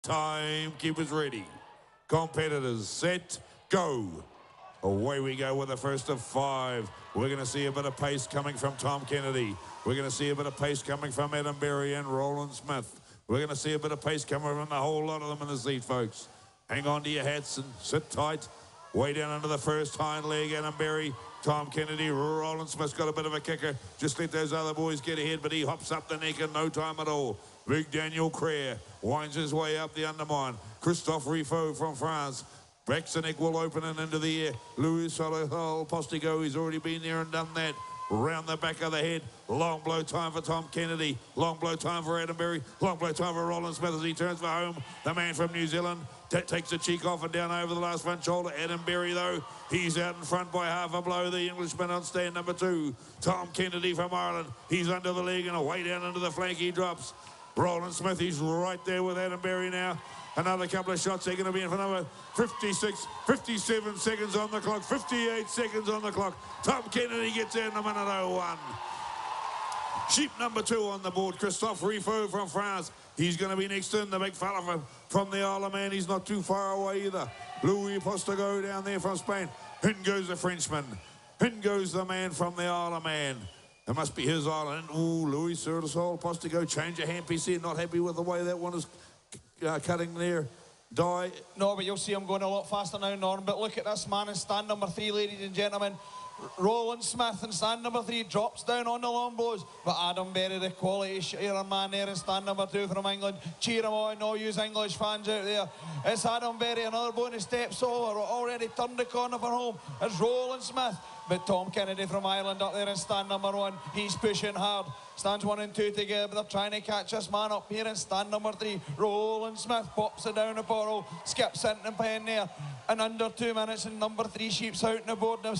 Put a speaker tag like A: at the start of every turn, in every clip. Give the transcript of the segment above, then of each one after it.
A: Timekeepers ready. Competitors set, go. Away we go with the first of 5. We're going to see a bit of pace coming from Tom Kennedy. We're going to see a bit of pace coming from Adam Berry and Roland Smith. We're going to see a bit of pace coming from a whole lot of them in the seat, folks. Hang on to your hats and sit tight. Way down under the first hind leg, Adam Berry, Tom Kennedy, Roland Smith's got a bit of a kicker. Just let those other boys get ahead, but he hops up the neck in no time at all. Big Daniel Crair winds his way up the undermine. Christophe Riffaut from France. Braxonic will open and into the air. Louis Solihol Postigo, he's already been there and done that. Round the back of the head. Long blow time for Tom Kennedy. Long blow time for Adam Berry. Long blow time for Roland Smith as he turns for home. The man from New Zealand takes the cheek off and down over the last front shoulder. Adam Berry, though, he's out in front by half a blow. The Englishman on stand number 2. Tom Kennedy from Ireland. He's under the leg and away down into the flank he drops. Roland Smith, he's right there with Adam Berry now. Another couple of shots. They're going to be in for number 56, 57 seconds on the clock, 58 seconds on the clock. Tom Kennedy gets in a minute 01. Sheep number 2 on the board, Christophe Riffaut from France. He's going to be next in, the big fella from the Isle of Man. He's not too far away either. Louis Postigo down there from Spain. In goes the Frenchman. In goes the man from the Isle of Man. It must be his island. Ooh, Louis Solihol Postigo, change of handpiece here. Not happy with the way that one is cutting there. Die.
B: No, but you'll see him going a lot faster now, Norm. But look at this man in stand number 3, ladies and gentlemen. Roland Smith in stand number 3 drops down on the long blows. But Adam Berry, the quality shearer man there in stand number 2 from England. Cheer him on, all you English fans out there. It's Adam Berry, another bonus steps over. Already turned the corner for home. It's Roland Smith. But Tom Kennedy from Ireland up there in stand number 1. He's pushing hard. Stands 1 and 2 together, but they're trying to catch this man up here in stand number 3. Roland Smith pops it down the bottle, skips into the pen there. And under 2 minutes, and number 3 Sheep's out on the board now.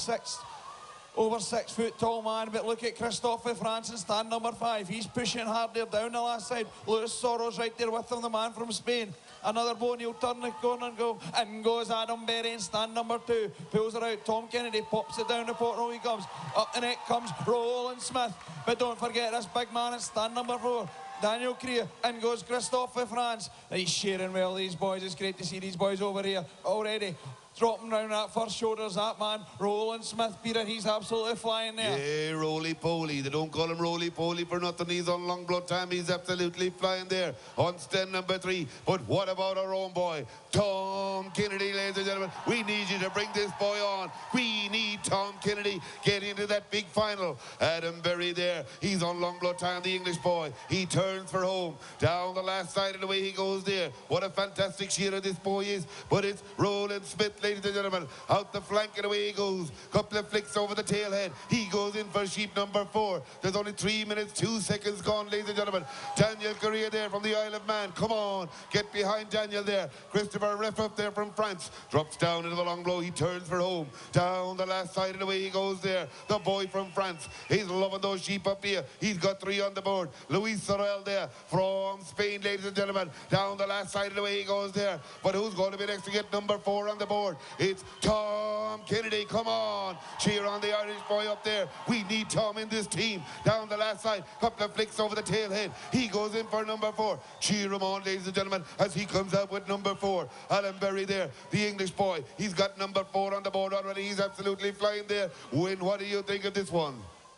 B: Over 6 foot tall man, but look at Christophe France in stand number 5. He's pushing hard there down the last side. Louis Soros right there with him, the man from Spain. Another bone, he'll turn the corner and go. In goes Adam Berry in stand number 2. Pulls her out. Tom Kennedy pops it down the portal. He comes. Up the neck comes Roland Smith. But don't forget this big man in stand number 4. Daniel Crair. In goes Christophe France. He's sharing well, these boys. It's great to see these boys over here already. Dropping down that first shoulders, that man, Roland Smith, Peter, he's absolutely flying there.
C: Yeah, roly-poly. They don't call him roly-poly for nothing. He's on long blood time. He's absolutely flying there on stand number 3. But what about our own boy, Tom Kennedy, ladies and gentlemen? We need you to bring this boy on. We need Tom Kennedy getting into that big final. Adam Berry there. He's on long blood time, the English boy. He turns for home. Down the last side of the way he goes there. What a fantastic shearer this boy is. But it's Roland Smith, ladies and gentlemen, out the flank and away he goes. Couple of flicks over the tailhead. He goes in for sheep number 4. There's only 3 minutes, 2 seconds gone, ladies and gentlemen. Daniel Crair there from the Isle of Man. Come on, get behind Daniel there. Christopher Riffaut there from France. Drops down into the long blow. He turns for home. Down the last side and away he goes there. The boy from France. He's loving those sheep up here. He's got 3 on the board. Louis Sorel there from Spain, ladies and gentlemen. Down the last side and away he goes there. But who's going to be next to get number 4 on the board? It's Tom Kennedy. Come on. Cheer on the Irish boy up there. We need Tom in this team. Down the last side. Couple of flicks over the tailhead. He goes in for number 4. Cheer him on, ladies and gentlemen, as he comes out with number 4. Adam Berry there, the English boy. He's got number 4 on the board already. He's absolutely flying there. Win, what do you think of this one?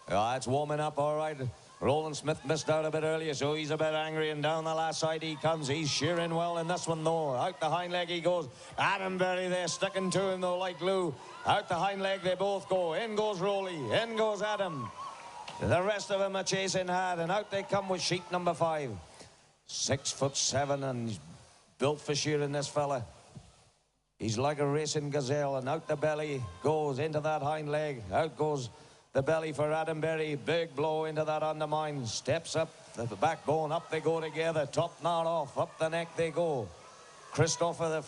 D: It's warming up all right. Roland Smith missed out a bit earlier, so he's a bit angry, and down the last side he comes. He's shearing well in this one, though. Out the hind leg he goes. Adam Berry there, sticking to him, though, like glue. Out the hind leg they both go. In goes Rolly. In goes Adam. The rest of them are chasing hard, and out they come with sheep number 5. 6'7", and he's built for shearing, this fella. He's like a racing gazelle, and out the belly goes into that hind leg. Out goes the belly for Adam Berry. Big blow into that undermine. Steps up the backbone. Up they go together. Top knot off. Up the neck they go. Christophe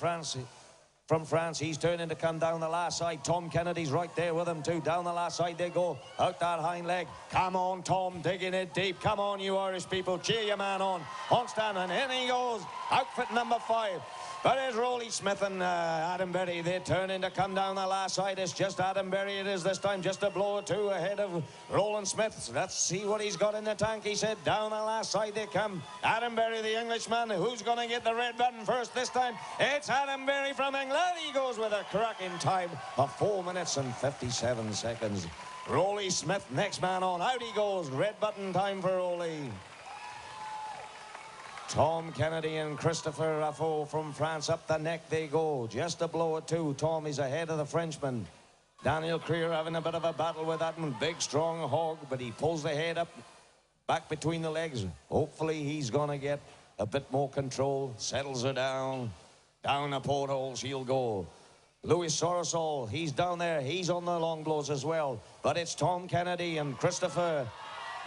D: from France. He's turning to come down the last side. Tom Kennedy's right there with him too. Down the last side they go. Out that hind leg. Come on, Tom. Digging it deep. Come on, you Irish people. Cheer your man on. On stand, and in he goes. Outfit number 5. But it's Rolly Smith and Adam Berry. They turn in to come down the last side. It's just Adam Berry it is this time. Just a blow or two ahead of Roland Smith. Let's see what he's got in the tank. He said down the last side they come. Adam Berry, the Englishman. Who's going to get the red button first this time? It's Adam Berry from England. He goes with a cracking time of 4 minutes and 57 seconds. Rolly Smith, next man on. Out he goes. Red button time for Rolly. Tom Kennedy and Christopher Raffo from France. Up the neck they go. Just a blow or two. Tom is ahead of the Frenchman. Daniel Creer having a bit of a battle with that one. Big, strong hog, but he pulls the head up, back between the legs. Hopefully he's going to get a bit more control. Settles her down. Down the porthole she'll go. Louis Sorosol, he's down there. He's on the long blows as well. But it's Tom Kennedy and Christopher.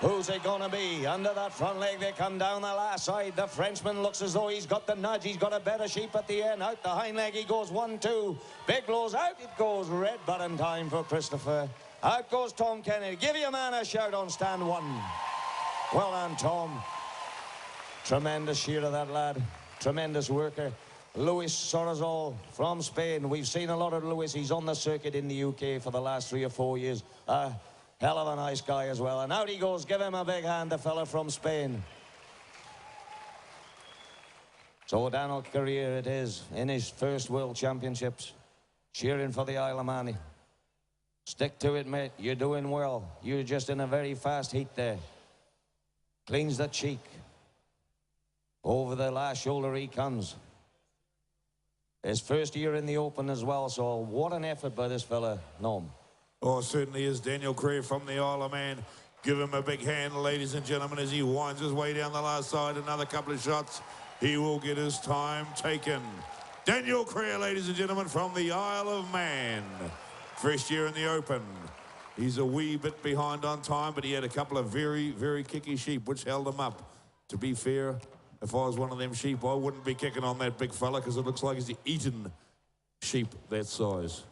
D: Who's it going to be? Under that front leg, they come down the last side. The Frenchman looks as though he's got the nudge. He's got a better sheep at the end. Out the hind leg, he goes 1, 2. Big blows out. It goes red button time for Christopher. Out goes Tom Kennedy. Give your man a shout on stand 1. Well done, Tom. Tremendous shearer, that lad. Tremendous worker. Louis Sorosol from Spain. We've seen a lot of Louis. He's on the circuit in the UK for the last 3 or 4 years. Hell of a nice guy as well. And out he goes. Give him a big hand, the fella from Spain. So Daniel Career it is in his first World Championships. Shearing for the Isle of Man. Stick to it, mate. You're doing well. You're just in a very fast heat there. Cleans the cheek. Over the last shoulder he comes. His first year in the Open as well. So what an effort by this fella, Norm.
A: Oh, certainly is Daniel Creer from the Isle of Man. Give him a big hand, ladies and gentlemen, as he winds his way down the last side. Another couple of shots. He will get his time taken. Daniel Creer, ladies and gentlemen, from the Isle of Man. First year in the Open. He's a wee bit behind on time, but he had a couple of very, very kicky sheep, which held him up. To be fair, if I was one of them sheep, I wouldn't be kicking on that big fella because it looks like he's eaten sheep that size.